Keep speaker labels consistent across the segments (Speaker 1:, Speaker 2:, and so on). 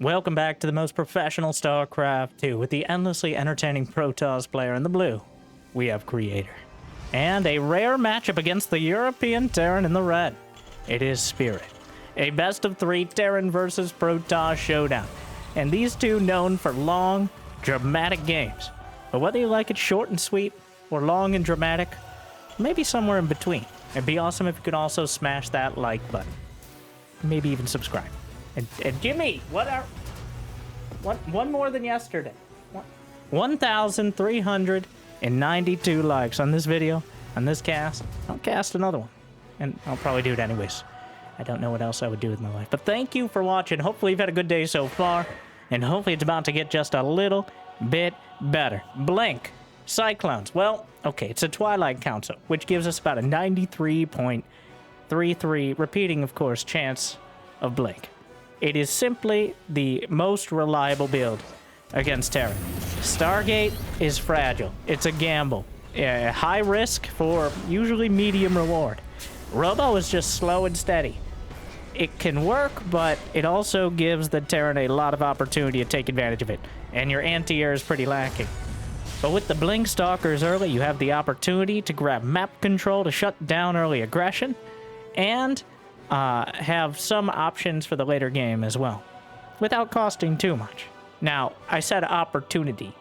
Speaker 1: Welcome back to the most professional StarCraft 2 with the endlessly entertaining Protoss player in the blue. We have Creator. And a rare matchup against the European Terran in the red. It is Spirit. A best of 3 Terran versus Protoss showdown. And these two known for long, dramatic games. But whether you like it short and sweet, or long and dramatic, maybe somewhere in between. It'd be awesome if you could also smash that like button. Maybe even subscribe. And Jimmy, one more than yesterday. 1,392 likes on this video, on this cast. I'll cast another one. And I'll probably do it anyways. I don't know what else I would do with my life. But thank you for watching. Hopefully you've had a good day so far. And hopefully it's about to get just a little bit better. Blink. Cyclones. Well, okay, it's a Twilight Council, which gives us about a 93.33, repeating, of course, chance of Blink. It is simply the most reliable build against Terran. Stargate is fragile. It's a gamble. High risk for usually medium reward. Robo is just slow and steady. It can work, but it also gives the Terran a lot of opportunity to take advantage of it. And your anti-air is pretty lacking. But with the Blink Stalkers early, you have the opportunity to grab map control to shut down early aggression. And have some options for the later game as well, without costing too much. Now, I said opportunity,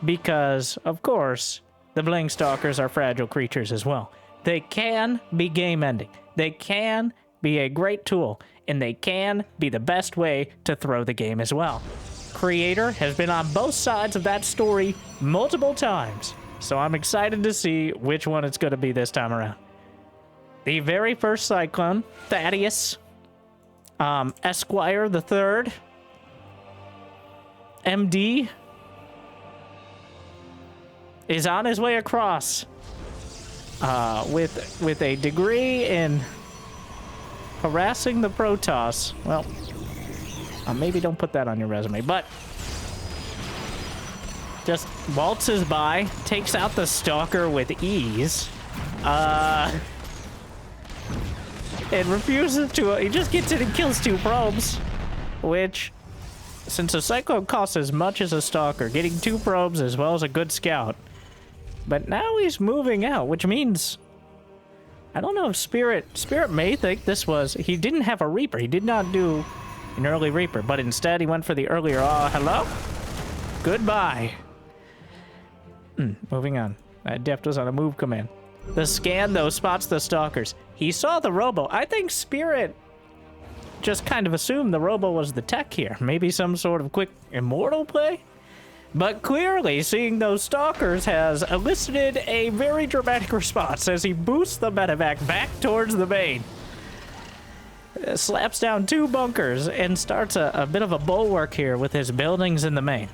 Speaker 1: because, of course, the Blink Stalkers are fragile creatures as well. They can be game-ending. They can be a great tool, and they can be the best way to throw the game as well. Creator has been on both sides of that story multiple times, so I'm excited to see which one it's going to be this time around. The very first Cyclone, Thaddeus, Esquire the Third, MD, is on his way across with a degree in harassing the Protoss. Well, maybe don't put that on your resume, but just waltzes by, takes out the Stalker with ease. And refuses to, he just gets in and kills 2 probes, which, since a Cyclone costs as much as a Stalker, getting 2 probes as well as a good scout. But now he's moving out, which means, I don't know if Spirit may think this was, he didn't have a Reaper, he did not do an early Reaper, but instead he went for the earlier, hello? Goodbye. Moving on. That Deft was on a move command. The scan, though, spots the Stalkers. He saw the Robo. I think Spirit just kind of assumed the Robo was the tech here. Maybe some sort of quick Immortal play? But clearly, seeing those Stalkers has elicited a very dramatic response as he boosts the medevac back towards the main. Slaps down 2 bunkers and starts a bit of a bulwark here with his buildings in the main.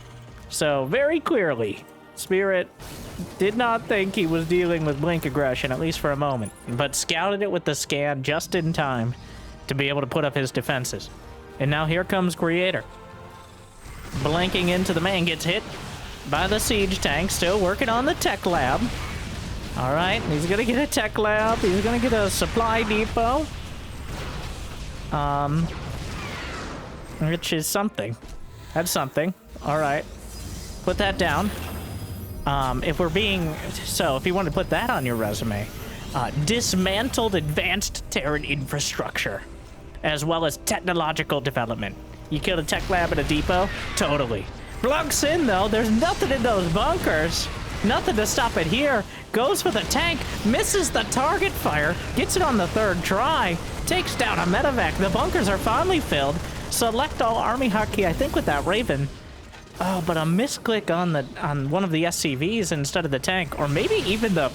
Speaker 1: So, very clearly, Spirit did not think he was dealing with Blink aggression, at least for a moment, but scouted it with the scan just in time to be able to put up his defenses. And now here comes Creator. Blinking into the main, gets hit by the siege tank, still working on the tech lab. Alright, he's gonna get a tech lab, he's gonna get a supply depot. Which is something. That's something. Alright. Put that down. If you want to put that on your resume, dismantled advanced Terran infrastructure, as well as technological development. You killed a tech lab at a depot? Totally. Blunks in, though. There's nothing in those bunkers. Nothing to stop it here. Goes for the tank, misses the target fire, gets it on the 3rd try, takes down a medevac. The bunkers are finally filled. Select all army hotkey, I think, with that Raven. Oh, but a misclick on one of the SCVs instead of the tank, or maybe even the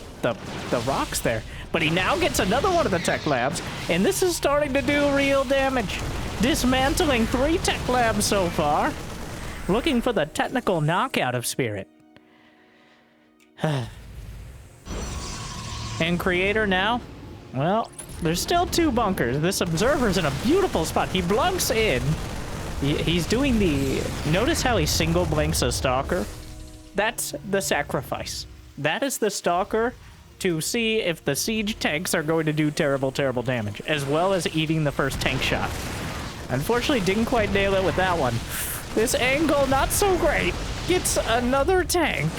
Speaker 1: rocks there. But he now gets another one of the tech labs, and this is starting to do real damage. Dismantling 3 tech labs so far. Looking for the technical knockout of Spirit. And Creator now? Well, there's still 2 bunkers. This Observer's in a beautiful spot. He blunks in. He's doing the... Notice how he single blinks a Stalker? That's the sacrifice. That is the Stalker to see if the siege tanks are going to do terrible, terrible damage, as well as eating the first tank shot. Unfortunately, didn't quite nail it with that one. This angle, not so great. Gets another tank.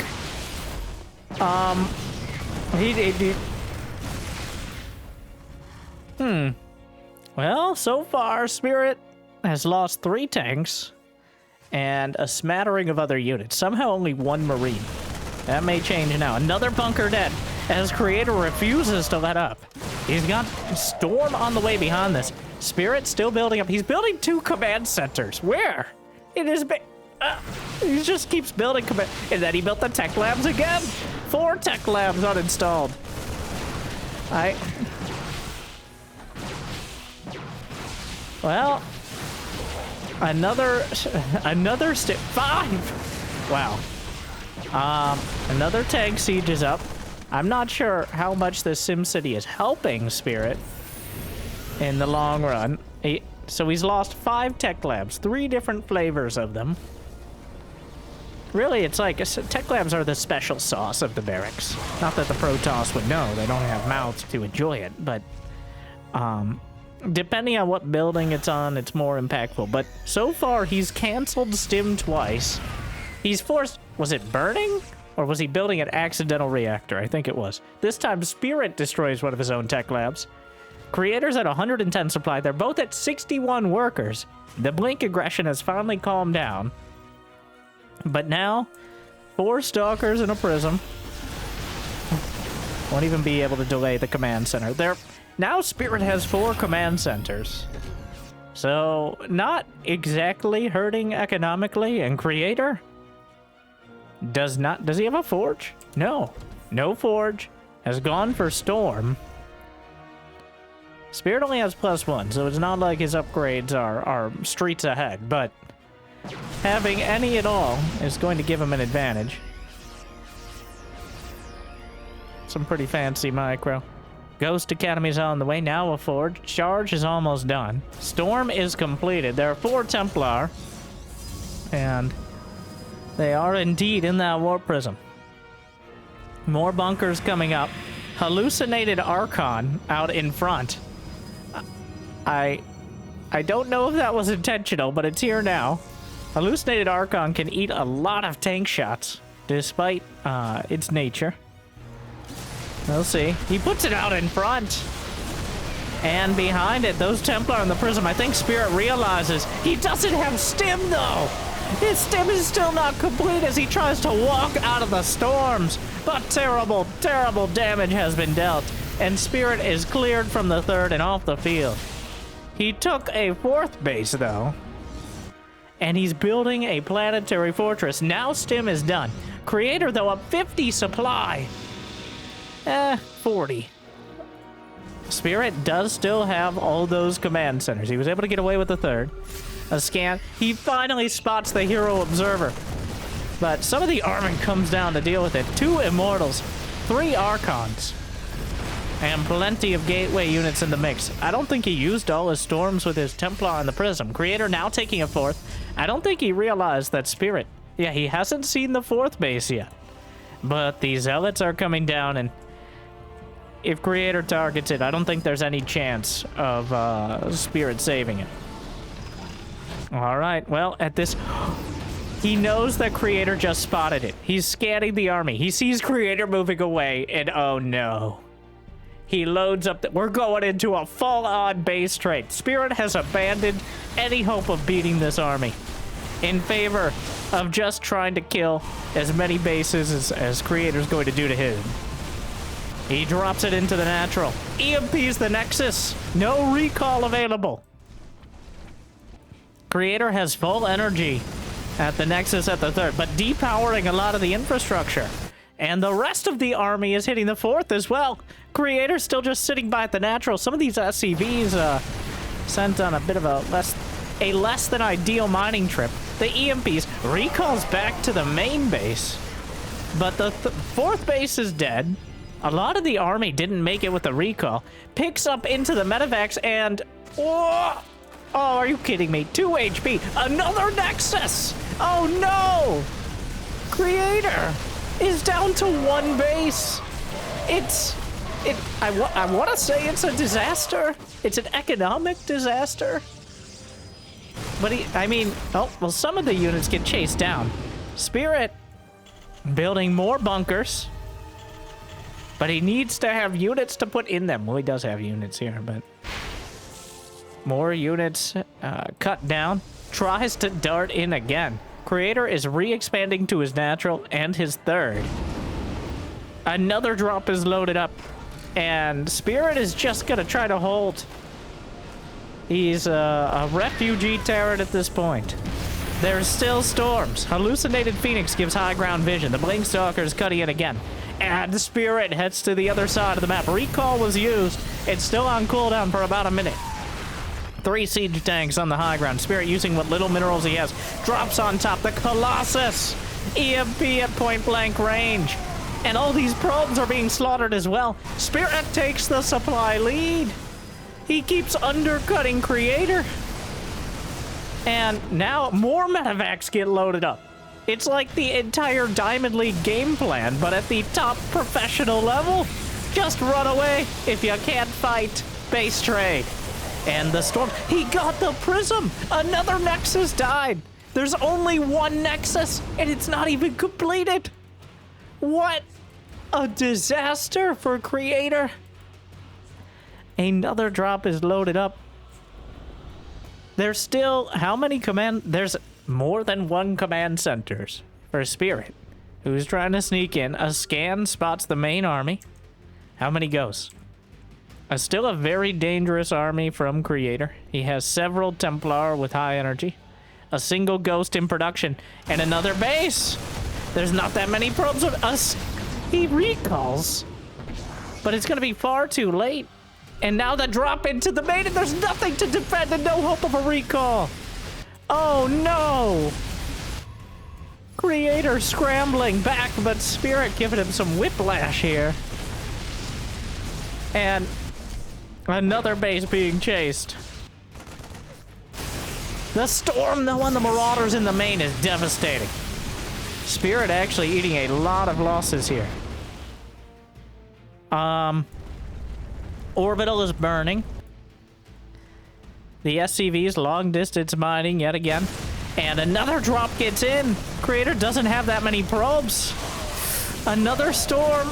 Speaker 1: Well, so far, Spirit has lost 3 tanks and a smattering of other units. Somehow only 1 Marine. That may change now. Another bunker dead, as Creator refuses to let up. He's got Storm on the way behind this. Spirit still building up. He's building 2 command centers. Where? It is... he just keeps building command... And then he built the tech labs again. 4 tech labs uninstalled. Well, another 5. Wow. Another tank siege is up. I'm not sure how much this SimCity is helping Spirit in the long run. So he's lost 5 tech labs, 3 different flavors of them. Really, it's like tech labs are the special sauce of the barracks. Not that the Protoss would know; they don't have mouths to enjoy it. But depending on what building it's on, it's more impactful. But so far, he's canceled Stim twice. He's forced... Was it burning? Or was he building an accidental reactor? I think it was. This time, Spirit destroys one of his own tech labs. Creator's at 110 supply. They're both at 61 workers. The Blink aggression has finally calmed down. But now, 4 Stalkers and a Prism. Won't even be able to delay the command center. Now Spirit has 4 command centers. So, not exactly hurting economically. And Creator does he have a forge? No. No forge. Has gone for Storm. Spirit only has +1, so it's not like his upgrades are streets ahead, but having any at all is going to give him an advantage. Some pretty fancy micro. Ghost Academy's on the way. Now a forge. Charge is almost done. Storm is completed. There are 4 Templar. And they are indeed in that Warp Prism. More bunkers coming up. Hallucinated Archon out in front. I don't know if that was intentional, but it's here now. Hallucinated Archon can eat a lot of tank shots, despite its nature. We'll see. He puts it out in front. And behind it, those Templar and the Prism, I think Spirit realizes he doesn't have Stim, though. His Stim is still not complete as he tries to walk out of the storms. But terrible, terrible damage has been dealt. And Spirit is cleared from the 3rd and off the field. He took a 4th base, though. And he's building a planetary fortress. Now Stim is done. Creator, though, up 50 supply. 40. Spirit does still have all those command centers. He was able to get away with the 3rd. A scan. He finally spots the Hero Observer. But some of the arming comes down to deal with it. 2 Immortals. 3 Archons. And plenty of gateway units in the mix. I don't think he used all his storms with his Templar and the Prism. Creator now taking a 4th. I don't think he realized that Spirit... Yeah, he hasn't seen the 4th base yet. But the Zealots are coming down, and if Creator targets it, I don't think there's any chance of Spirit saving it. Alright, well, at this... He knows that Creator just spotted it. He's scanning the army. He sees Creator moving away, and oh no. He loads up... We're going into a full-on base trade. Spirit has abandoned any hope of beating this army in favor of just trying to kill as many bases as Creator's going to do to him. He drops it into the natural. EMP's the Nexus. No recall available. Creator has full energy at the Nexus at the 3rd, but depowering a lot of the infrastructure. And the rest of the army is hitting the 4th as well. Creator's still just sitting by at the natural. Some of these SCVs sent on a bit of a less than ideal mining trip. The EMPs recalls back to the main base. But the 4th base is dead. A lot of the army didn't make it with the recall. Picks up into the medevacs and... Oh, are you kidding me? 2 HP. Another Nexus! Oh no! Creator is down to 1 base. I want to say it's a disaster. It's an economic disaster. But I mean, oh, well, some of the units get chased down. Spirit building more bunkers. But he needs to have units to put in them. Well, he does have units here, but... More units cut down. Tries to dart in again. Creator is re-expanding to his natural and his third. Another drop is loaded up. And Spirit is just gonna try to hold. He's a refugee Terran at this point. There's still storms. Hallucinated Phoenix gives high ground vision. The Blink Stalker is cutting in again. And the Spirit heads to the other side of the map. Recall was used. It's still on cooldown for about a minute. 3 siege tanks on the high ground. Spirit using what little minerals he has. Drops on top. The Colossus. EMP at point blank range. And all these probes are being slaughtered as well. Spirit takes the supply lead. He keeps undercutting Creator. And now more medevacs get loaded up. It's like the entire Diamond League game plan, but at the top professional level. Just run away if you can't fight. Base trade. And the storm. He got the prism. Another Nexus died. There's only one Nexus, and it's not even completed. What a disaster for Creator. Another drop is loaded up. There's still, how many command? There's more than one command centers for Spirit, who's trying to sneak in. A scan spots the main army. How many goes? Still a very dangerous army from Creator. He has several Templar with high energy. A single Ghost in production. And another base. There's not that many probes with us. He recalls. But it's going to be far too late. And now the drop into the main, and there's nothing to defend and no hope of a recall. Oh no! Creator scrambling back, but Spirit giving him some whiplash here. And another base being chased. The storm, though, on the Marauders in the main is devastating. Spirit actually eating a lot of losses here. Orbital is burning. The SCV's long distance mining yet again. And another drop gets in. Creator doesn't have that many probes. Another storm.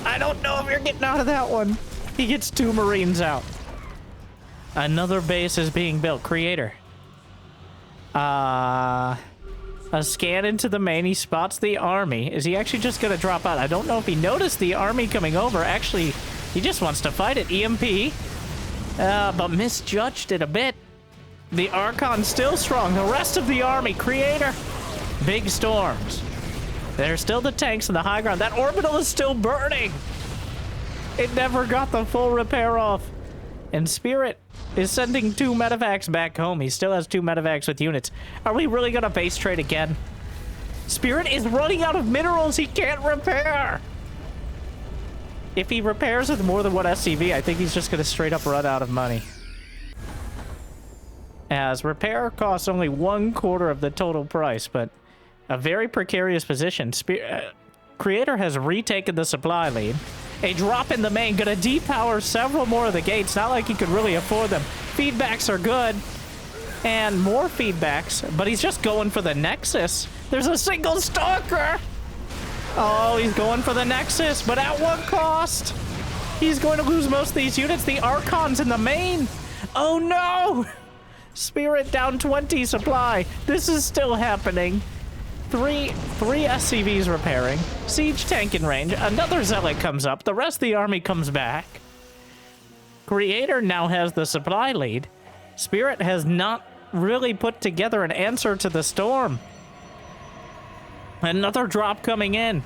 Speaker 1: I don't know if you're getting out of that one. He gets 2 Marines out. Another base is being built. Creator. A scan into the main. He spots the army. Is he actually just going to drop out? I don't know if he noticed the army coming over. Actually, he just wants to fight it. EMP. But misjudged it a bit. The Archon's still strong. The rest of the army. Creator. Big storms. There's still the tanks in the high ground. That orbital is still burning. It never got the full repair off. And Spirit is sending 2 medevacs back home. He still has 2 medevacs with units. Are we really going to base trade again? Spirit is running out of minerals he can't repair. If he repairs with more than one SCV, I think he's just going to straight up run out of money. As repair costs only 1/4 of the total price, but a very precarious position. Creator has retaken the supply lead. A drop in the main, gonna depower several more of the gates. Not like he could really afford them. Feedbacks are good. And more feedbacks, but he's just going for the Nexus. There's a single Stalker! Oh, he's going for the Nexus, but at what cost? He's going to lose most of these units. The Archon's in the main. Oh no! Spirit down 20 supply. This is still happening. Three SCVs repairing. Siege tank in range. Another Zealot comes up. The rest of the army comes back. Creator now has the supply lead. Spirit has not really put together an answer to the storm. Another drop coming in.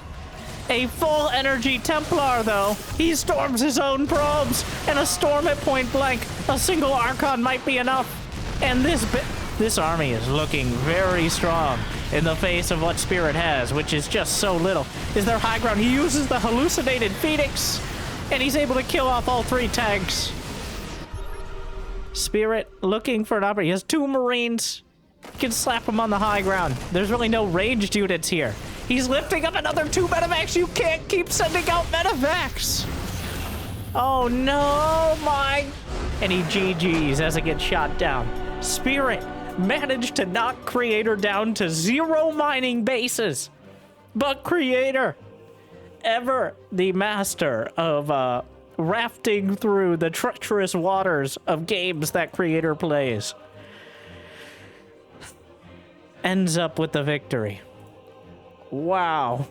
Speaker 1: A full energy Templar, though. He storms his own probes. And a storm at point blank. A single Archon might be enough. And this army is looking very strong in the face of what Spirit has, which is just so little. Is there high ground? He uses the hallucinated Phoenix, and he's able to kill off all 3 tanks. Spirit looking for an opportunity. He has 2 Marines. He can slap them on the high ground. There's really no ranged units here. He's lifting up another 2 medevacs. You can't keep sending out medevacs. Oh no, my. And he GGs as it gets shot down. Spirit managed to knock Creator down to 0 mining bases. But Creator, ever the master of rafting through the treacherous waters of games that Creator plays, ends up with the victory. Wow.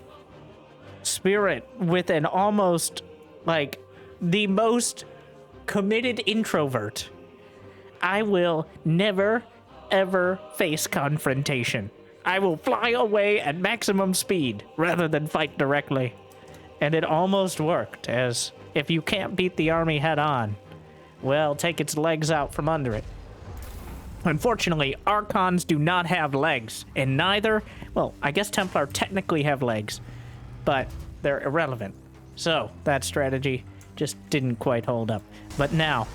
Speaker 1: Spirit with an almost, like, the most committed introvert. I will never, ever face confrontation. I will fly away at maximum speed rather than fight directly. And it almost worked, as if you can't beat the army head on, well, take its legs out from under it. Unfortunately, Archons do not have legs, and neither, well, I guess Templar technically have legs, but they're irrelevant. So, that strategy just didn't quite hold up. But now,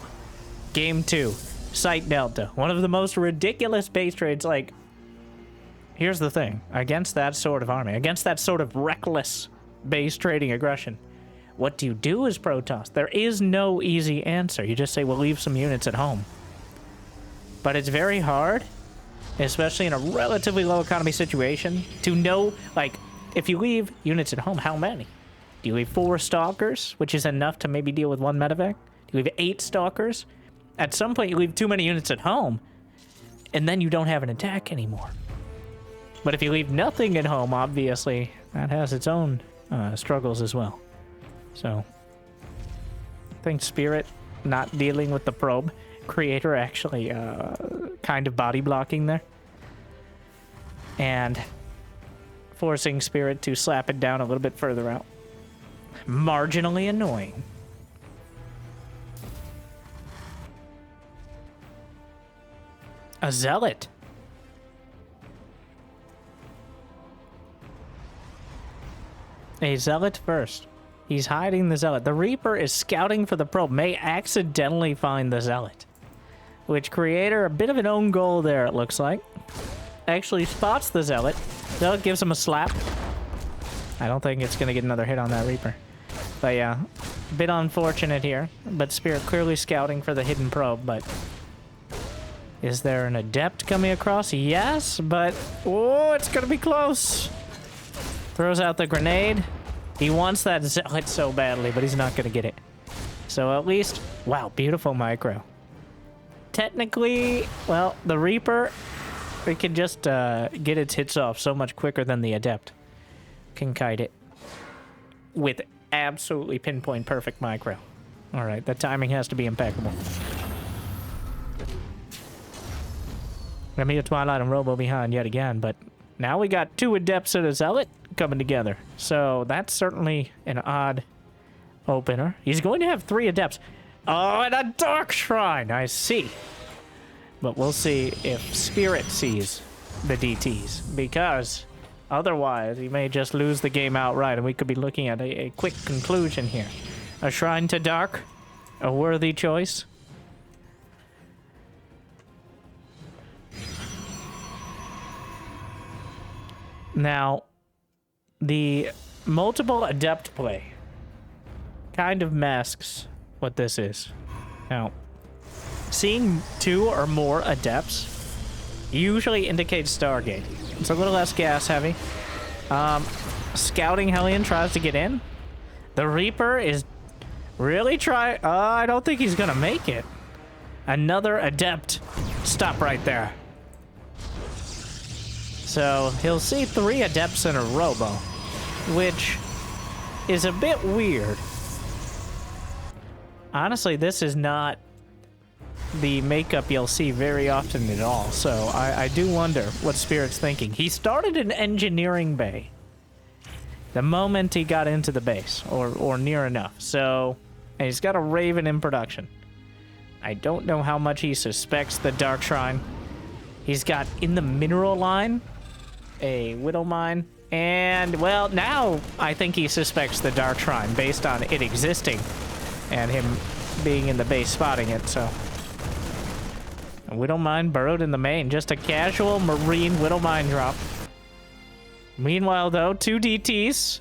Speaker 1: Game 2, Site Delta. One of the most ridiculous base trades, like, here's the thing. Against that sort of army, against that sort of reckless base trading aggression, what do you do as Protoss? There is no easy answer. You just say, well, leave some units at home. But it's very hard, especially in a relatively low economy situation, to know, like, if you leave units at home, how many? Do you leave 4 Stalkers, which is enough to maybe deal with 1 medevac? Do you leave 8 Stalkers? At some point, you leave too many units at home, and then you don't have an attack anymore. But if you leave nothing at home, obviously, that has its own struggles as well. So, I think Spirit not dealing with the probe, Creator actually kind of body blocking there, and forcing Spirit to slap it down a little bit further out. Marginally annoying. A Zealot. A Zealot first. He's hiding the Zealot. The Reaper is scouting for the probe. May accidentally find the Zealot, which Creator, a bit of an own goal there, it looks like. Actually spots the Zealot. Zealot gives him a slap. I don't think it's going to get another hit on that Reaper. But yeah, a bit unfortunate here. But Spirit clearly scouting for the hidden probe, but is there an Adept coming across? Yes, but oh, it's going to be close. Throws out the grenade. He wants that Zealot so badly, but he's not going to get it. So at least, wow, beautiful micro. Technically, well, the Reaper, it can just get its hits off so much quicker than the Adept can kite it with absolutely pinpoint perfect micro. All right, the timing has to be impeccable. Ramita, Twilight, and Robo behind yet again, but now we got 2 Adepts and a Zealot coming together. So that's certainly an odd opener. He's going to have 3 Adepts. Oh, and a Dark Shrine, I see. But we'll see if Spirit sees the DTs, because otherwise he may just lose the game outright, and we could be looking at a quick conclusion here. A Shrine to Dark, a worthy choice. Now, the multiple Adept play kind of masks what this is. Now, seeing 2 or more Adepts usually indicates Stargate. It's a little less gas heavy. Scouting Hellion tries to get in. The Reaper is really trying. I don't think he's gonna make it. Another Adept. Stop right there. So he'll see 3 Adepts in a Robo, which is a bit weird. Honestly, this is not the makeup you'll see very often at all, so I do wonder what Spirit's thinking. He started an engineering bay the moment he got into the base, or near enough, so, and he's got a Raven in production. I don't know how much he suspects the Dark Shrine. He's got, in the mineral line, a Widow Mine, and, well, now I think he suspects the Dark Shrine based on it existing and him being in the base spotting it, so. A Widow Mine burrowed in the main, just a casual Marine Widow Mine drop. Meanwhile, though, 2 DTs.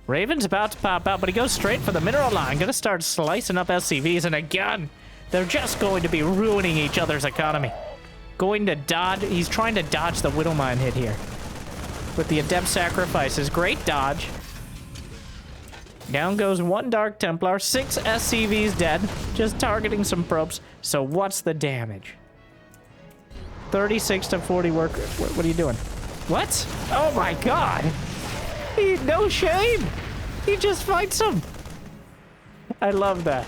Speaker 1: Raven's about to pop out, but he goes straight for the mineral line, gonna start slicing up SCVs, and again, they're just going to be ruining each other's economy. going to dodge. He's trying to dodge the Widowmine hit here. With the Adept Sacrifices. Great dodge. Down goes 1 Dark Templar. 6 SCVs dead. Just targeting some probes. So what's the damage? 36 to 40 work. What are you doing? What? Oh my god. No shame. He just fights him. I love that.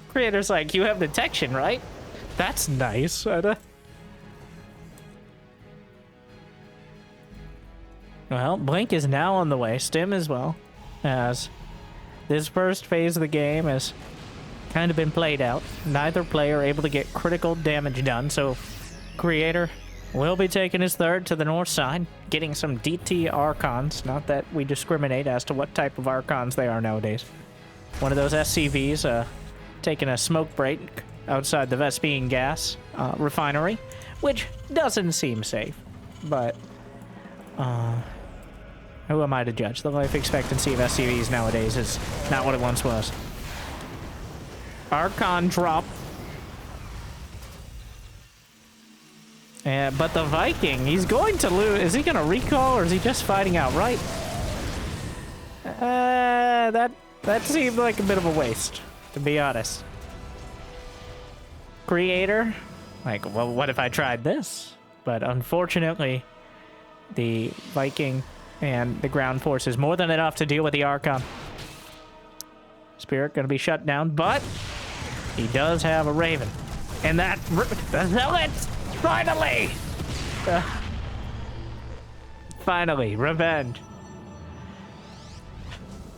Speaker 1: Creator's like, you have detection, right? That's nice. Well, Blink is now on the way. Stim as well. As this first phase of the game has kind of been played out. Neither player able to get critical damage done, so Creator will be taking his third to the north side, getting some DT Archons. Not that we discriminate as to what type of Archons they are nowadays. One of those SCVs taking a smoke break outside the Vespene gas refinery, which doesn't seem safe, but who am I to judge? The life expectancy of SCVs nowadays is not what it once was. Archon drop. But the Viking, he's going to lose. Is he going to recall, or is he just fighting outright? That seemed like a bit of a waste, to be honest. Creator, like, well, what if I tried this? But unfortunately, the Viking and the ground force is more than enough to deal with the Archon. Spirit going to be shut down, but he does have a Raven. And that... The Zealots! Finally! Finally, revenge.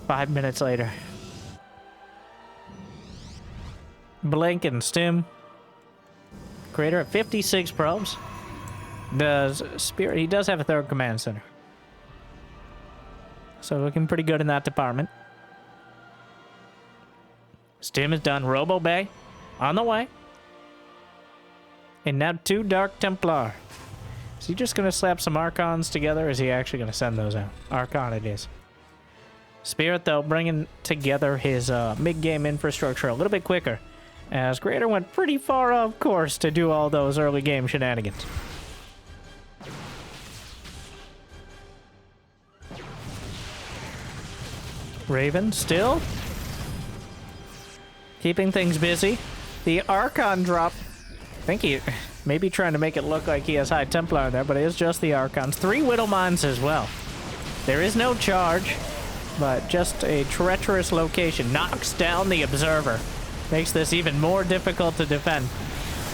Speaker 1: 5 minutes later. Blink and Stim. Creator at 56 probes. Does Spirit... He does have a third command center. So looking pretty good in that department. Stim is done. Robo Bay on the way. And now 2 Dark Templar. Is he just going to slap some Archons together, or is he actually going to send those out? Archon it is. Spirit, though, bringing together his mid-game infrastructure a little bit quicker, as Creator went pretty far off course to do all those early game shenanigans. Raven still keeping things busy. The Archon drop. I think he may be trying to make it look like he has High Templar there, but it is just the Archons. 3 Widowmines as well. There is no charge, but just a treacherous location. Knocks down the Observer. Makes this even more difficult to defend.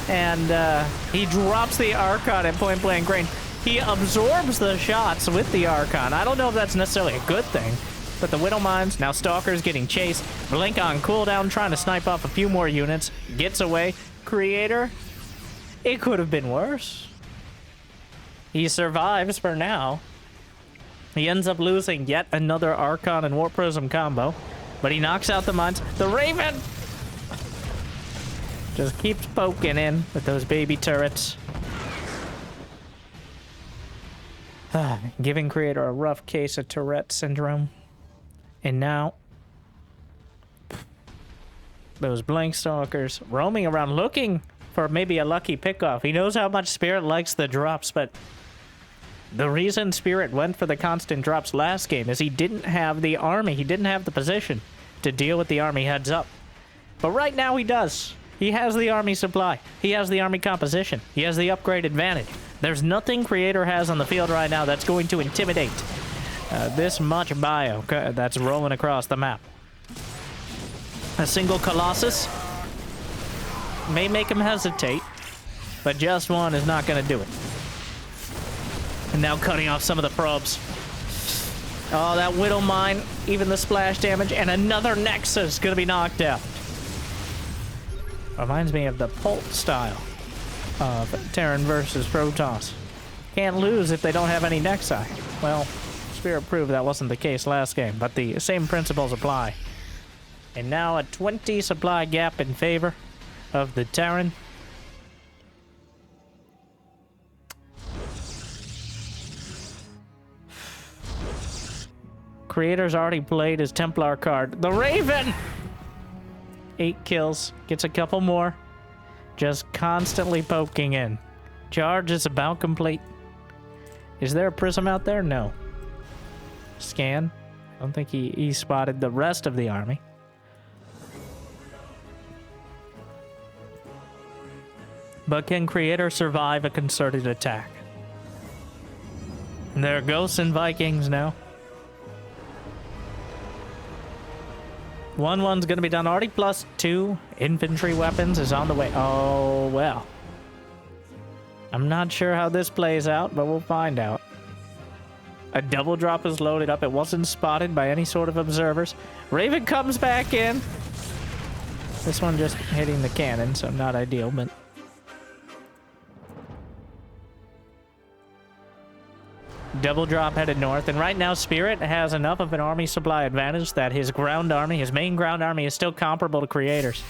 Speaker 1: And he drops the Archon at point blank range. He absorbs the shots with the Archon. I don't know if that's necessarily a good thing, but the Widowmines, now Stalker's getting chased. Blink on cooldown, trying to snipe off a few more units. Gets away. Creator, it could have been worse. He survives for now. He ends up losing yet another Archon and Warp Prism combo, but he knocks out the mines. The Raven just keeps poking in with those baby turrets. Giving Creator a rough case of Tourette syndrome. And now, those Blank Stalkers roaming around looking for maybe a lucky pickoff. He knows how much Spirit likes the drops, but the reason Spirit went for the constant drops last game is he didn't have the army. He didn't have the position to deal with the army heads up. But right now he does. He has the army supply. He has the army composition. He has the upgrade advantage. There's nothing Creator has on the field right now that's going to intimidate this much bio that's rolling across the map. A single Colossus may make him hesitate, but just one is not going to do it. And now cutting off some of the probes. Oh, that Widow Mine, even the splash damage, and another Nexus going to be knocked out. Reminds me of the Pult style of Terran versus Protoss. Can't lose if they don't have any Nexi. Well, Spirit proved that wasn't the case last game, but the same principles apply. And now a 20 supply gap in favor of the Terran. Creator's already played his Templar card. The Raven! 8 kills. Gets a couple more. Just constantly poking in. Charge is about complete. Is there a prism out there? No. Scan. I don't think he spotted the rest of the army. But can Creator survive a concerted attack? And there are ghosts and Vikings now. 1-1's gonna be done. Already +2 infantry weapons is on the way. Oh, well. I'm not sure how this plays out, but we'll find out. A double drop is loaded up. It wasn't spotted by any sort of observers. Raven comes back in. This one just hitting the cannon, so not ideal, but... Double drop headed north, and right now Spirit has enough of an army supply advantage that his ground army, his main ground army, is still comparable to Creator's.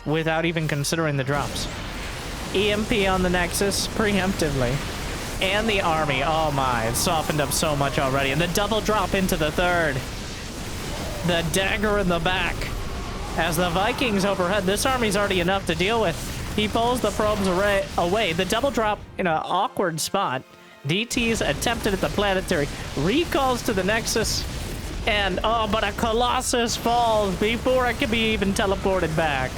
Speaker 1: Without even considering the drops. EMP on the Nexus, preemptively. And the army, oh my, it's softened up so much already. And the double drop into the third. The dagger in the back. As the Vikings overhead, this army's already enough to deal with. He pulls the probes away. The double drop in an awkward spot. DT's attempted at the planetary. Recalls to the Nexus. And, oh, but a Colossus falls before it can be even teleported back.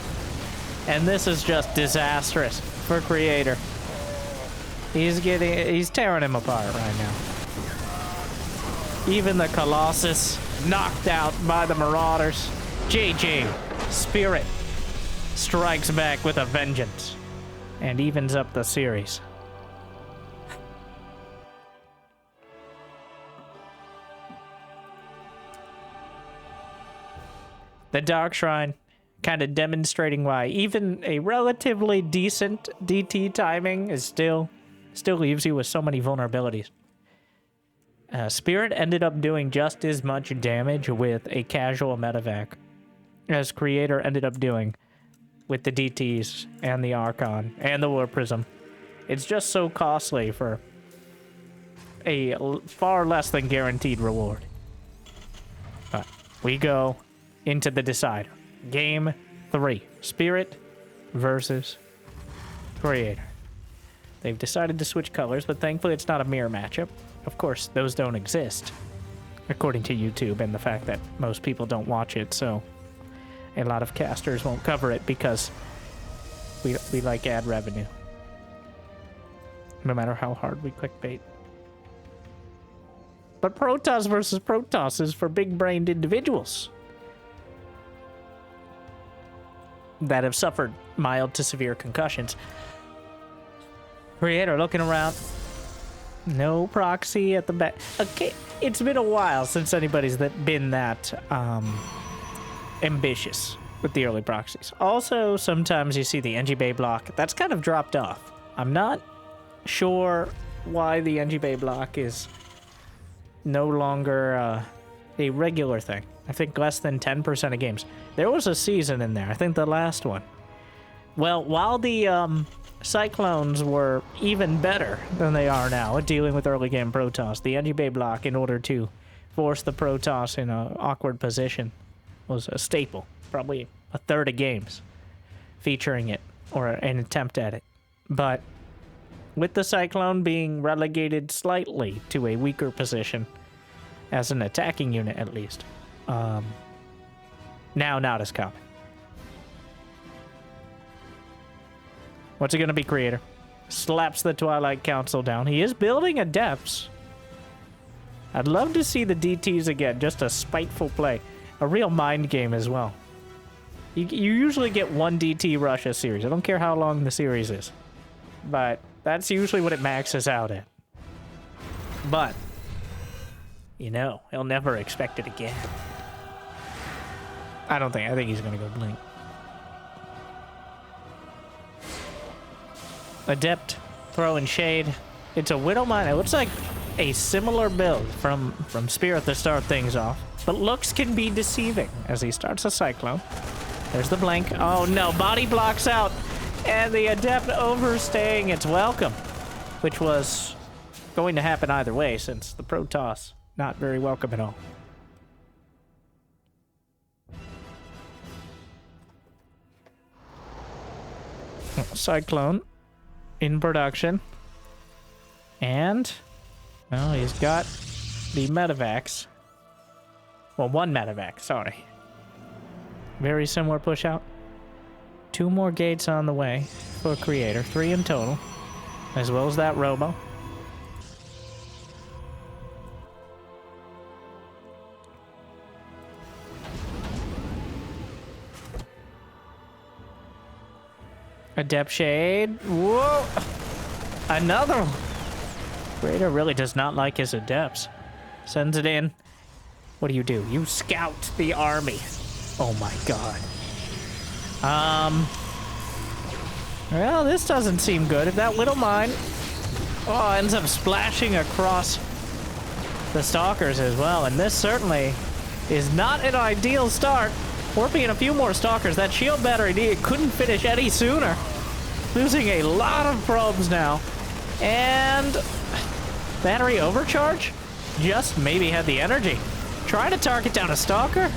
Speaker 1: And this is just disastrous for Creator. He's tearing him apart right now. Even the Colossus knocked out by the Marauders. GG. Spirit strikes back with a vengeance and evens up the series. The Dark Shrine, kind of demonstrating why even a relatively decent DT timing is still leaves you with so many vulnerabilities. Spirit ended up doing just as much damage with a casual medevac as Creator ended up doing with the DTs and the Archon and the War Prism. It's just so costly for a far less than guaranteed reward. But we go into the decider. Game 3. Spirit versus Creator. They've decided to switch colors, but thankfully it's not a mirror matchup. Of course, those don't exist, according to YouTube and the fact that most people don't watch it, so a lot of casters won't cover it because we like ad revenue. No matter how hard we clickbait. But Protoss versus Protoss is for big-brained individuals that have suffered mild to severe concussions. Creator looking around. No proxy at the back. Okay, it's been a while since anybody's been that ambitious with the early proxies. Also, sometimes you see the NG Bay block. That's kind of dropped off. I'm not sure why the NG Bay block is no longer a regular thing. I think less than 10% of games. There was a season in there. I think the last one. Well, while the Cyclones were even better than they are now at dealing with early game Protoss, the NG Bay block, in order to force the Protoss in an awkward position, was a staple. Probably a third of games featuring it, or an attempt at it. But with the Cyclone being relegated slightly to a weaker position, as an attacking unit at least, now not as common. What's it going to be, Creator? Slaps the Twilight Council down. He is building Adepts. I'd love to see the DTs again. Just a spiteful play. A real mind game as well. You usually get one DT rush a series. I don't care how long the series is. But that's usually what it maxes out at. But, you know, he'll never expect it again. I think he's going to go blink. Adept throwing shade. It's a Widow Mine. It looks like a similar build from Spirit to start things off. But looks can be deceiving as he starts a Cyclone. There's the blink. Oh no, body blocks out. And the Adept overstaying its welcome. Which was going to happen either way since the Protoss not very welcome at all. Cyclone in production. And, well, he's got the medevacs. Well, one medevac, sorry. Very similar push out. 2 more gates on the way for Creator, 3 in total, as well as that robo. Adept Shade. Whoa! Another one! Creator really does not like his adepts. Sends it in. What do? You scout the army. Oh my god. Well, this doesn't seem good. If that little mine ends up splashing across the stalkers as well, and this certainly is not an ideal start. Warping in a few more stalkers. That shield battery couldn't finish any sooner. Losing a lot of probes now. And battery overcharge? Just maybe had the energy. Try to target down a stalker.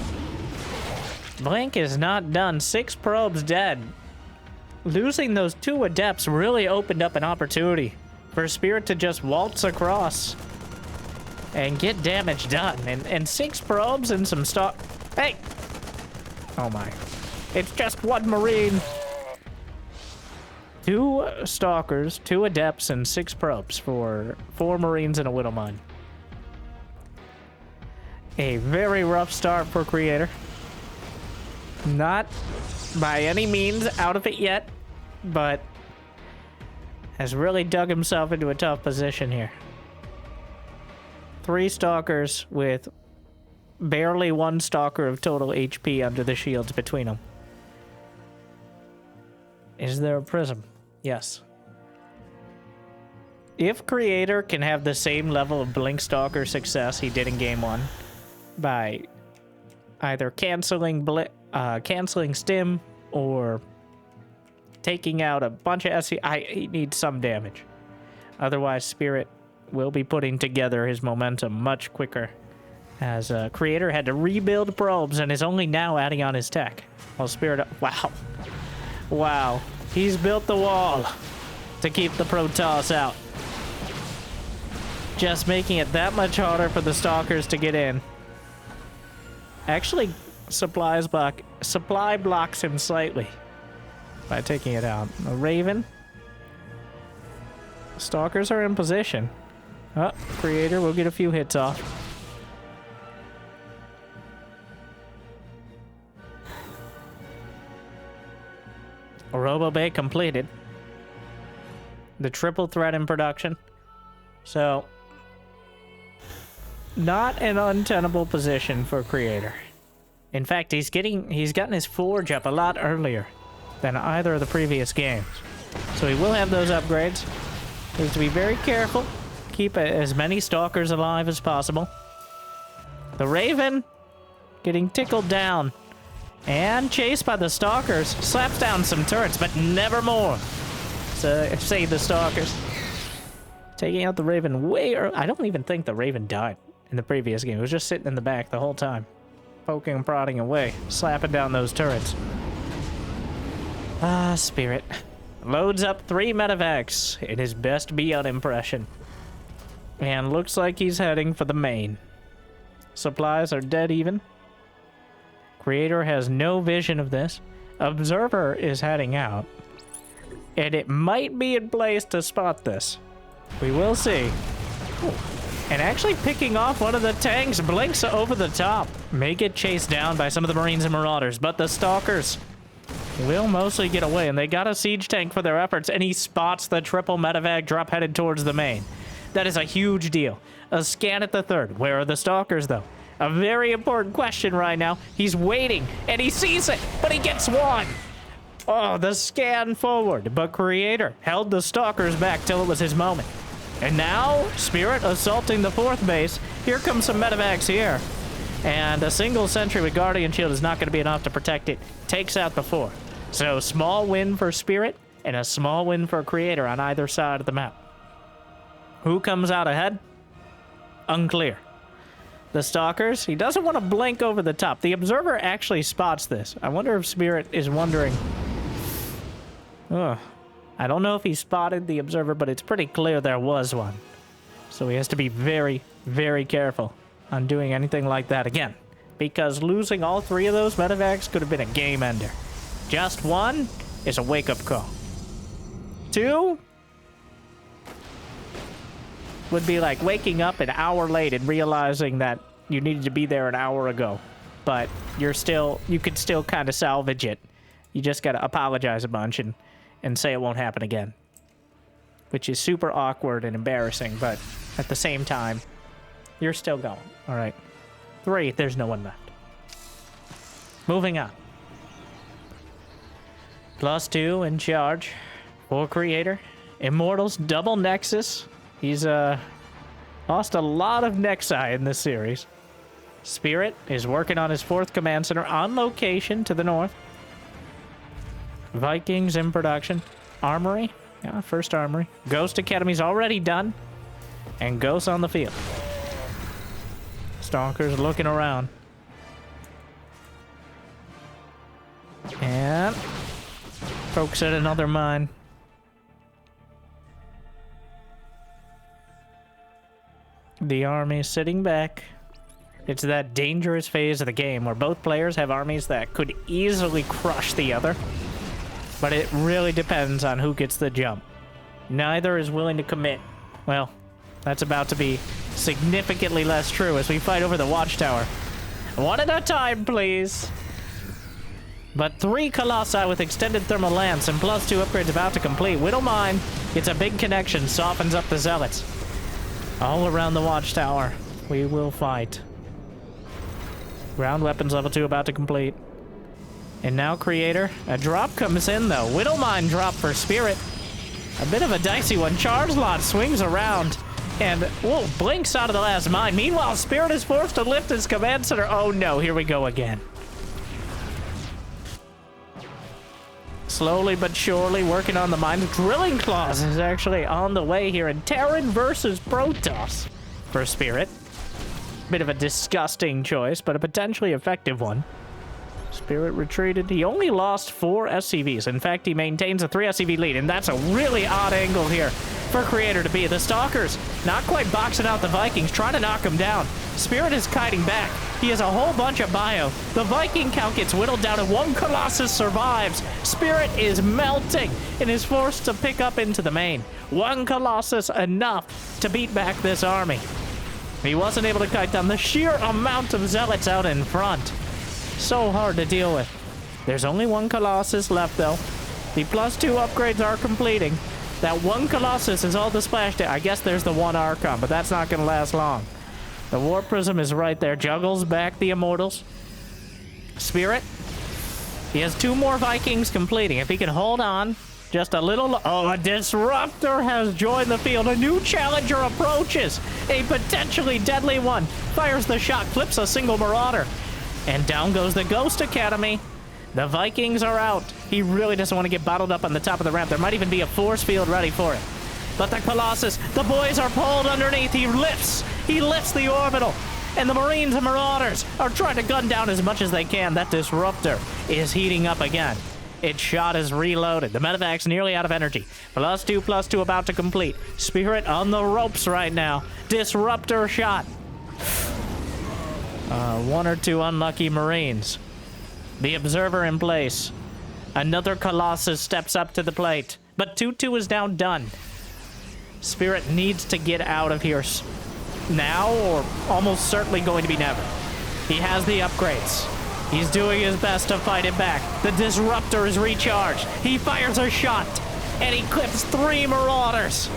Speaker 1: Blink is not done. 6 probes dead. Losing those 2 adepts really opened up an opportunity for Spirit to just waltz across and get damage done. And 6 probes and some Hey! Oh my. It's just 1 Marine. 2 stalkers, 2 adepts, and 6 probes for 4 Marines and a Widowmine. A very rough start for Creator. Not by any means out of it yet, but has really dug himself into a tough position here. 3 stalkers with barely 1 stalker of total HP under the shields between them. Is there a prism? Yes. If Creator can have the same level of Blink Stalker success he did in Game 1 by either canceling Stim or taking out a bunch of SC, he needs some damage. Otherwise, Spirit will be putting together his momentum much quicker, as Creator had to rebuild probes and is only now adding on his tech. While Spirit... Wow. Wow. He's built the wall to keep the Protoss out. Just making it that much harder for the Stalkers to get in. Actually, supply blocks him slightly by taking it out. A Raven. Stalkers are in position. Oh, Creator will get a few hits off. A Robo Bay completed. The triple threat in production. So, not an untenable position for Creator. In fact, he's gotten his forge up a lot earlier than either of the previous games. So he will have those upgrades. He needs to be very careful. Keep as many stalkers alive as possible. The Raven getting tickled down and chased by the stalkers. Slaps down some turrets, but never more. So save the stalkers. Taking out the Raven way early. I don't even think the Raven died in the previous game. It was just sitting in the back the whole time. Poking and prodding away. Slapping down those turrets. Ah, Spirit. Loads up 3 medevacs in his best Beyond impression. And looks like he's heading for the main. Supplies are dead even. Creator has no vision of this. Observer is heading out. And it might be in place to spot this. We will see. Ooh. And actually picking off one of the tanks, blinks over the top. May get chased down by some of the Marines and Marauders, but the Stalkers will mostly get away, and they got a siege tank for their efforts, and he spots the triple medevac drop headed towards the main. That is a huge deal. A scan at the third. Where are the Stalkers, though? A very important question right now. He's waiting, and he sees it, but he gets one. Oh, the scan forward, but Creator held the Stalkers back till it was his moment. And now, Spirit assaulting the 4th base. Here comes some medevacs here. And a single sentry with Guardian Shield is not going to be enough to protect it. Takes out the 4. So, small win for Spirit and a small win for Creator on either side of the map. Who comes out ahead? Unclear. The Stalkers, he doesn't want to blink over the top. The Observer actually spots this. I wonder if Spirit is wondering... Ugh. I don't know if he spotted the observer, but it's pretty clear there was one. So he has to be very, very careful on doing anything like that again. Because losing all 3 of those medevacs could have been a game ender. Just 1 is a wake-up call. 2 would be like waking up an hour late and realizing that you needed to be there an hour ago. But you could still kind of salvage it. You just gotta apologize a bunch and say it won't happen again. Which is super awkward and embarrassing, but at the same time, you're still going. Alright. 3, there's no one left. Moving on. +2 in charge for Creator. Immortals double Nexus. He's lost a lot of Nexi in this series. Spirit is working on his 4th command center on location to the north. Vikings in production. Armory. Yeah, first armory. Ghost Academy's already done. And Ghosts on the field. Stalkers looking around. And folks at another mine. The army sitting back. It's that dangerous phase of the game where both players have armies that could easily crush the other. But it really depends on who gets the jump. Neither is willing to commit. Well, that's about to be significantly less true as we fight over the watchtower. 1 at a time, please. But 3 Colossi with extended thermal lance and +2 upgrades about to complete. Widowmine gets a big connection, softens up the zealots. All around the watchtower, we will fight. Ground weapons level 2 about to complete. And now Creator. A drop comes in though. Widowmine drop for Spirit. A bit of a dicey one. Charge Lot swings around. And, whoa, blinks out of the last mine. Meanwhile, Spirit is forced to lift his command center. Oh no, here we go again. Slowly but surely working on the mine. Drilling Claws is actually on the way here. And Terran versus Protoss for Spirit. Bit of a disgusting choice, but a potentially effective one. Spirit retreated. He only lost 4 SCVs. In fact, he maintains a 3 SCV lead, and that's a really odd angle here for Creator to be. The Stalkers not quite boxing out the Vikings, trying to knock them down. Spirit is kiting back. He has a whole bunch of bio. The Viking count gets whittled down, and 1 Colossus survives. Spirit is melting and is forced to pick up into the main. 1 Colossus enough to beat back this army. He wasn't able to kite down the sheer amount of zealots out in front. So hard to deal with. There's only 1 Colossus left, though. The +2 upgrades are completing. That 1 Colossus is all the splash damage. I guess there's the 1 Archon, but that's not going to last long. The Warp Prism is right there. Juggles back the Immortals. Spirit. He has 2 more Vikings completing. If he can hold on just a little... Oh, a Disruptor has joined the field. A new challenger approaches. A potentially deadly one. Fires the shot. Clips a single Marauder. And down goes the Ghost Academy. The Vikings are out. He really doesn't want to get bottled up on the top of the ramp. There might even be a force field ready for it. But the Colossus, the boys are pulled underneath. He lifts the orbital. And the Marines and Marauders are trying to gun down as much as they can. That Disruptor is heating up again. Its shot is reloaded. The medevac's nearly out of energy. +2 about to complete. Spirit on the ropes right now. Disruptor shot. 1 or 2 unlucky Marines. The Observer in place. Another Colossus steps up to the plate. But 2-2 is now done. Spirit needs to get out of here now, or almost certainly going to be never. He has the upgrades. He's doing his best to fight it back. The Disruptor is recharged. He fires a shot, and he clips 3 Marauders.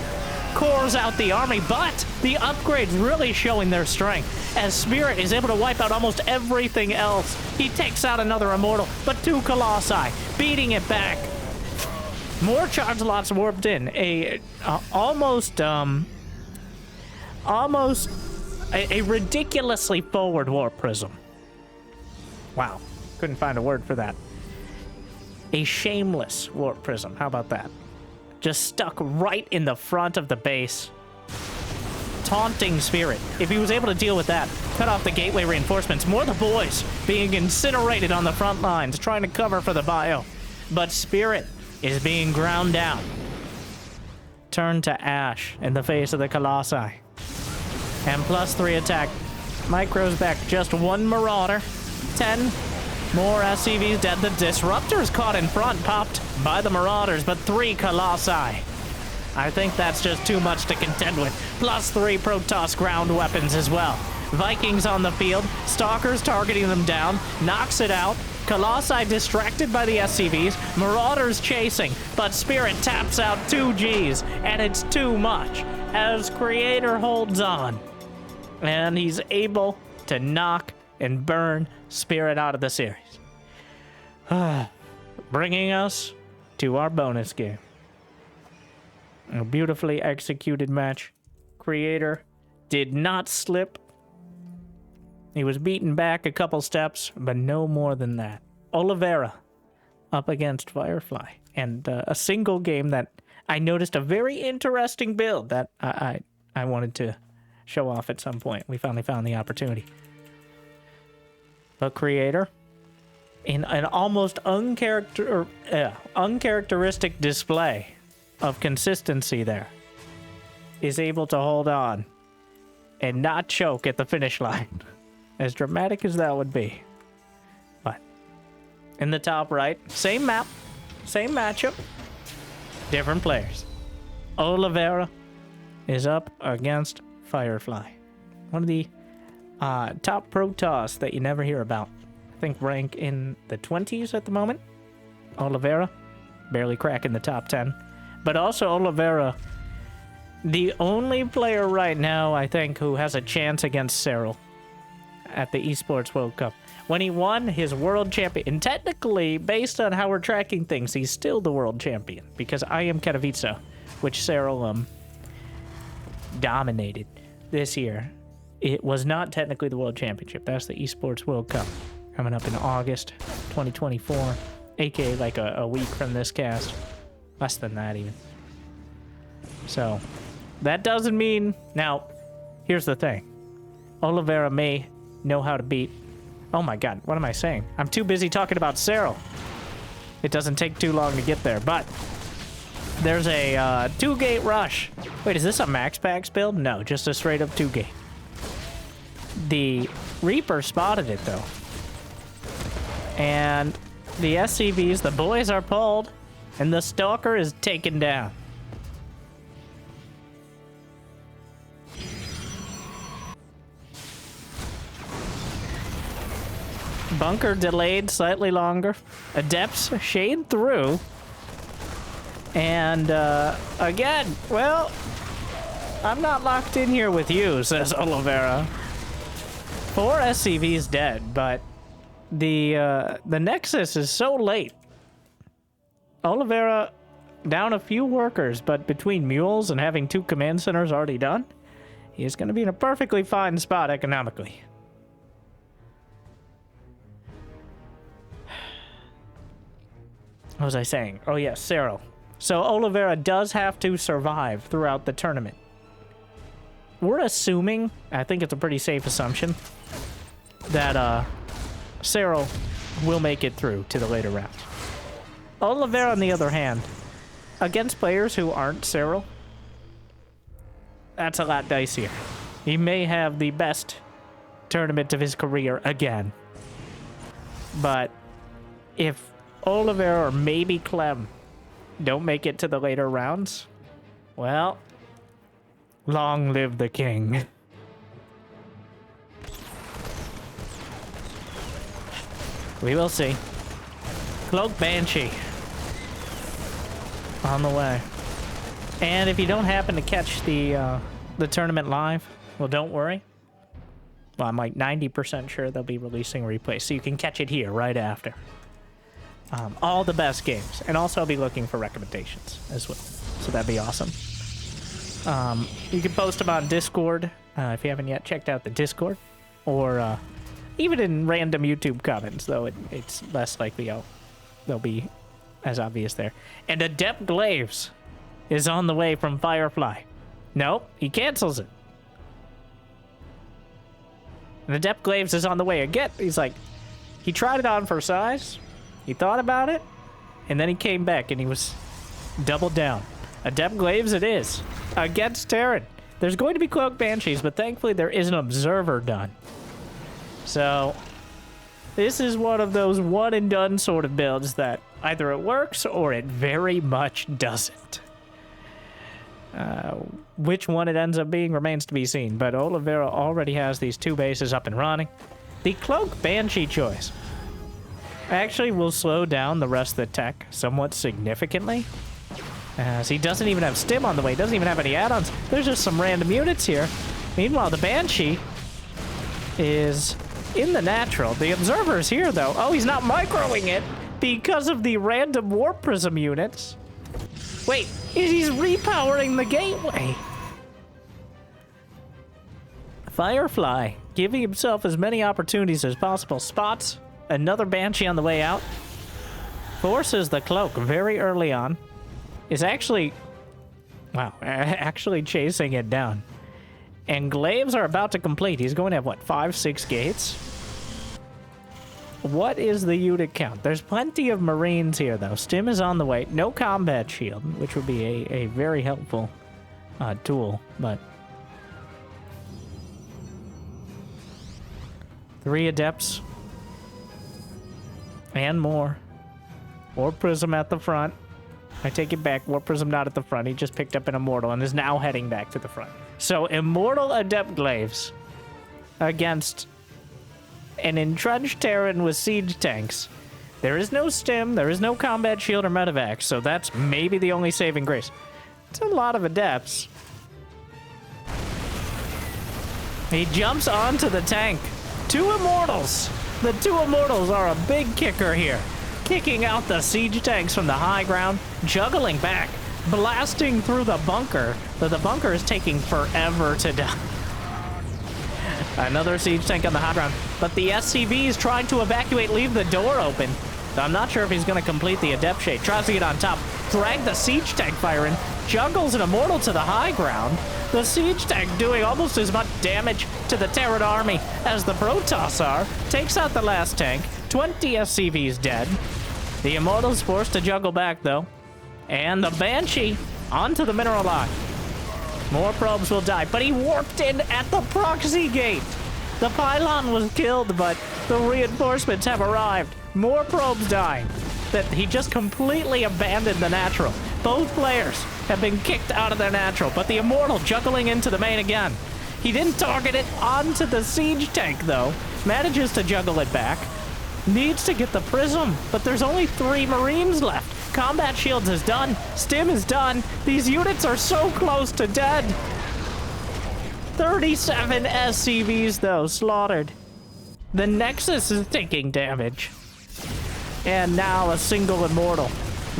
Speaker 1: Cores out the army, but the upgrades really showing their strength as Spirit is able to wipe out almost everything else. He takes out another Immortal, but 2 Colossi, beating it back. More charge lots warped in. Almost a ridiculously forward Warp Prism. Wow, couldn't find a word for that. A shameless Warp Prism, how about that? Just stuck right in the front of the base. Taunting Spirit. If he was able to deal with that, cut off the gateway reinforcements. More of the boys being incinerated on the front lines, trying to cover for the bio. But Spirit is being ground down. turn to ash in the face of the Colossi. And +3 attack. Micro's back. Just one Marauder. 10 more SCVs dead. The Disruptor's caught in front, popped by the Marauders, but 3 Colossi. I think that's just too much to contend with. +3 Protoss ground weapons as well. Vikings on the field. Stalkers targeting them down. Knocks it out. Colossi distracted by the SCVs. Marauders chasing, but Spirit taps out 2 Gs, and it's too much as Creator holds on. And he's able to knock and burn Spirit out of the series. Bringing us to our bonus game. A beautifully executed match. Creator did not slip. He was beaten back a couple steps, but no more than that. Oliveira up against Firefly. And a single game that I noticed a very interesting build that I wanted to show off at some point. We finally found the opportunity. But Creator, in an almost uncharacteristic display of consistency there, is able to hold on and not choke at the finish line. As dramatic as that would be. But in the top right, same map, same matchup, different players. Oliveira is up against Firefly. One of the top Protoss that you never hear about. I think rank in the 20s at the moment. Oliveira, barely cracking the top 10. But also Oliveira, the only player right now, I think, who has a chance against Cyril at the Esports World Cup. When he won his world champion, and technically, based on how we're tracking things, he's still the world champion, because I am Katowice, which Cyril dominated this year. It was not technically the world championship. That's the Esports World Cup, coming up in August 2024, aka like a week from this cast. Less than that, even. So, that doesn't mean... Now, here's the thing. Oliveira may know how to beat... Oh my god, what am I saying? I'm too busy talking about Cyril. It doesn't take too long to get there, but... There's a 2-gate rush. Wait, is this a Max Packs build? No, just a straight up 2-gate. The Reaper spotted it, though. And the SCVs, the boys are pulled, and the Stalker is taken down. Bunker delayed slightly longer. Adepts shade through. And, again, well, I'm not locked in here with you, says Oliveira. 4 SCVs dead, but the Nexus is so late. Oliveira down a few workers, but between mules and having 2 command centers already done, he is going to be in a perfectly fine spot economically. What was I saying? Oh, yes, Cyril. So Oliveira does have to survive throughout the tournament. We're assuming, I think it's a pretty safe assumption, that Cyril will make it through to the later rounds. Oliveira, on the other hand, against players who aren't Cyril, that's a lot dicier. He may have the best tournament of his career again. But if Oliveira or maybe Clem don't make it to the later rounds, well, long live the king. We will see. Cloak Banshee on the way. And if you don't happen to catch the tournament live, well, don't worry. Well, I'm like 90% sure they'll be releasing replays, so you can catch it here right after. All the best games. And also I'll be looking for recommendations as well. So that'd be awesome. You can post them on Discord if you haven't yet checked out the Discord. Or even in random YouTube comments, though it's less likely they'll be as obvious there. And Adept Glaves is on the way from Firefly. Nope, he cancels it. And Adept Glaves is on the way again. He's like, he tried it on for size. He thought about it, and then he came back, and he was doubled down. Adept Glaives it is. Against Terran. There's going to be Cloak Banshees, but thankfully there is an Observer done. So, this is one of those one-and-done sort of builds that either it works or it very much doesn't. Which one it ends up being remains to be seen, but Oliveira already has these 2 bases up and running. The Cloak Banshee choice actually will slow down the rest of the tech somewhat significantly, as he doesn't even have Stim on the way, doesn't even have any add-ons. There's just some random units here. Meanwhile, the Banshee is in the natural. The Observer's here, though. Oh, he's not microing it because of the random Warp Prism units. Wait, he's repowering the gateway. Firefly, giving himself as many opportunities as possible. Spots another Banshee on the way out. Forces the Cloak very early on. Is actually, wow, actually chasing it down. And Glaives are about to complete. He's going to have, what, 5, 6 gates? What is the unit count? There's plenty of Marines here, though. Stim is on the way. No combat shield, which would be a very helpful tool, but 3 Adepts. And more. Warp Prism at the front. I take it back. Warp Prism not at the front. He just picked up an Immortal and is now heading back to the front. So, Immortal Adept Glaives against an entrenched Terran with siege tanks. There is no Stim, there is no combat shield or medevac, so that's maybe the only saving grace. It's a lot of Adepts. He jumps onto the tank. 2 Immortals. The 2 Immortals are a big kicker here. Kicking out the siege tanks from the high ground, juggling back, blasting through the bunker, but the bunker is taking forever to die. Another siege tank on the high ground, but the SCV is trying to evacuate, leave the door open. So I'm not sure if he's going to complete the Adept Shade. Tries to get on top, drag the siege tank fire in, juggles an Immortal to the high ground. The siege tank doing almost as much damage to the Terran army as the Protoss are. Takes out the last tank. 20 SCVs dead. The Immortal's forced to juggle back, though. And the Banshee onto the mineral lock. More probes will die, but he warped in at the proxy gate. The pylon was killed, but the reinforcements have arrived. More probes dying. That he just completely abandoned the natural. Both players have been kicked out of their natural, but the Immortal juggling into the main again. He didn't target it onto the siege tank, though. Manages to juggle it back. Needs to get the Prism, but there's only 3 Marines left. Combat shields is done. Stim is done. These units are so close to dead. 37 SCVs, though, slaughtered. The Nexus is taking damage. And now a single Immortal,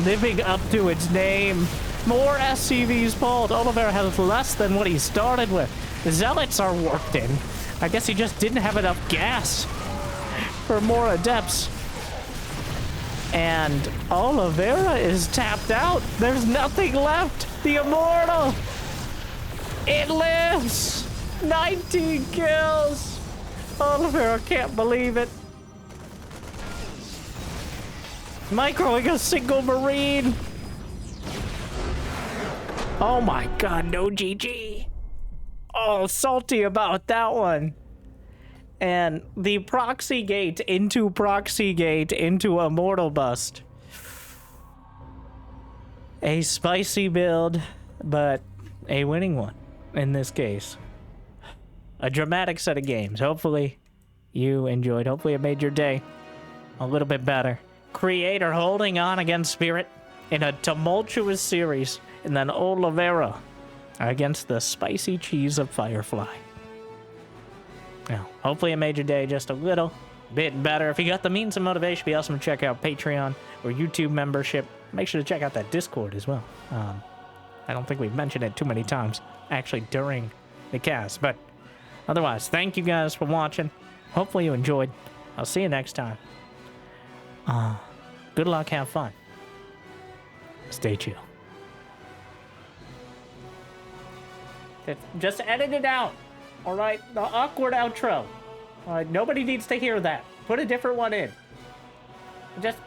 Speaker 1: living up to its name. More SCVs pulled. Oliveira has less than what he started with. The Zealots are warped in. I guess he just didn't have enough gas for more Adepts. And Oliveira is tapped out. There's nothing left. The Immortal. It lives. 19 kills. Oliveira can't believe it. Microing a single Marine. Oh my god, no GG. Oh, salty about that one. And the proxy gate into Immortal Bust. A spicy build, but a winning one in this case. A dramatic set of games. Hopefully you enjoyed. Hopefully it made your day a little bit better. Creator holding on against Spirit in a tumultuous series. And then Oliveira against the spicy cheese of Firefly. Now, hopefully it made your day just a little bit better. If you got the means and motivation, be awesome to check out Patreon or YouTube membership. Make sure to check out that Discord as well. I don't think we've mentioned it too many times, actually, during the cast. But otherwise, thank you guys for watching. Hopefully you enjoyed. I'll see you next time. Good luck, have fun. Stay chill. Just edit it out. All right, the awkward outro. All right, nobody needs to hear that. Put a different one in. Just